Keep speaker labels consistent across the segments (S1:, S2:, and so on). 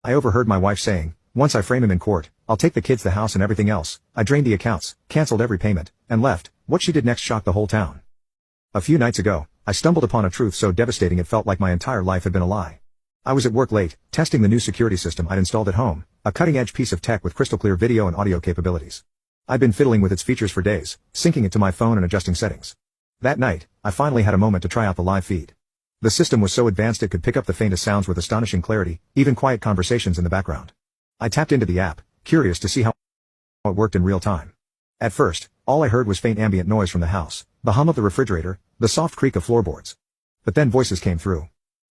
S1: I overheard my wife saying, "Once I frame him in court, I'll take the kids, the house and everything else." I drained the accounts, cancelled every payment, and left. What she did next shocked the whole town. A few nights ago, I stumbled upon a truth so devastating it felt like my entire life had been a lie. I was at work late, testing the new security system I'd installed at home, a cutting-edge piece of tech with crystal-clear video and audio capabilities. I'd been fiddling with its features for days, syncing it to my phone and adjusting settings. That night, I finally had a moment to try out the live feed. The system was so advanced it could pick up the faintest sounds with astonishing clarity, even quiet conversations in the background. I tapped into the app, curious to see how it worked in real time. At first, all I heard was faint ambient noise from the house, the hum of the refrigerator, the soft creak of floorboards. But then voices came through.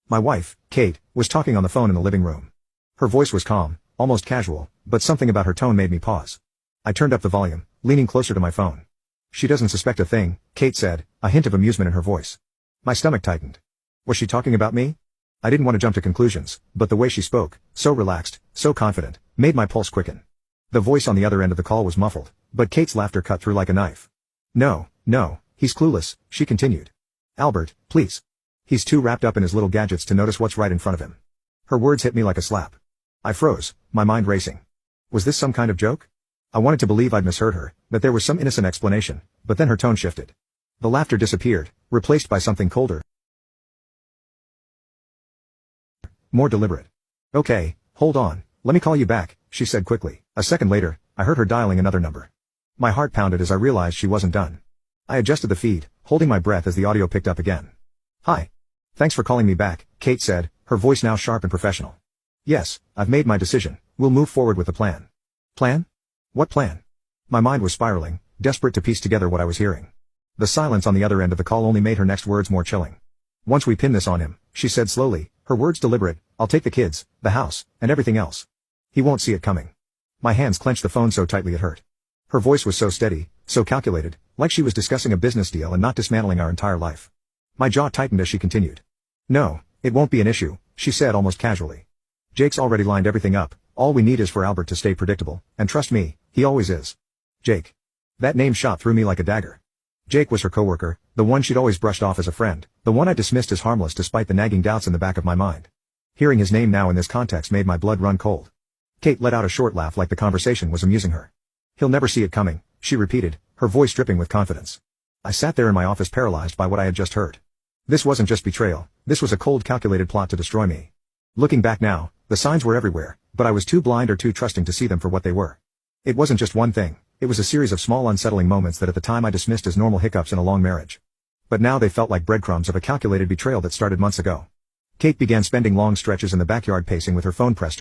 S1: My wife, Kate, was talking on the phone in the living room. Her voice was calm, almost casual, but something about her tone made me pause. I turned up the volume, leaning closer to my phone. "She doesn't suspect a thing," Kate said, a hint of amusement in her voice. My stomach tightened. Was she talking about me? I didn't want to jump to conclusions, but the way she spoke, so relaxed, so confident, made my pulse quicken. The voice on the other end of the call was muffled, but Kate's laughter cut through like a knife. No, he's clueless," she continued. "Albert, please. He's too wrapped up in his little gadgets to notice what's right in front of him." Her words hit me like a slap. I froze, my mind racing. Was this some kind of joke? I wanted to believe I'd misheard her, that there was some innocent explanation, but then her tone shifted. The laughter disappeared, replaced by something colder, more deliberate. "Okay, hold on, let me call you back," she said quickly. A second later, I heard her dialing another number. My heart pounded as I realized she wasn't done. I adjusted the feed, holding my breath as the audio picked up again. "Hi. Thanks for calling me back," Kate said, her voice now sharp and professional. "Yes, I've made my decision. We'll move forward with the plan." "Plan? What plan?" My mind was spiraling, desperate to piece together what I was hearing. The silence on the other end of the call only made her next words more chilling. "Once we pin this on him," she said slowly, her words deliberate, "I'll take the kids, the house, and everything else. He won't see it coming." My hands clenched the phone so tightly it hurt. Her voice was so steady, so calculated, like she was discussing a business deal and not dismantling our entire life. My jaw tightened as she continued. "No, it won't be an issue," she said almost casually. "Jake's already lined everything up. All we need is for Albert to stay predictable, and trust me, he always is." Jake. That name shot through me like a dagger. Jake was her coworker, the one she'd always brushed off as a friend, the one I dismissed as harmless despite the nagging doubts in the back of my mind. Hearing his name now in this context made my blood run cold. Kate let out a short laugh like the conversation was amusing her. "He'll never see it coming," she repeated, her voice dripping with confidence. I sat there in my office paralyzed by what I had just heard. This wasn't just betrayal, this was a cold calculated plot to destroy me. Looking back now, the signs were everywhere, but I was too blind or too trusting to see them for what they were. It wasn't just one thing, it was a series of small unsettling moments that at the time I dismissed as normal hiccups in a long marriage. But now they felt like breadcrumbs of a calculated betrayal that started months ago. Kate began spending long stretches in the backyard pacing with her phone pressed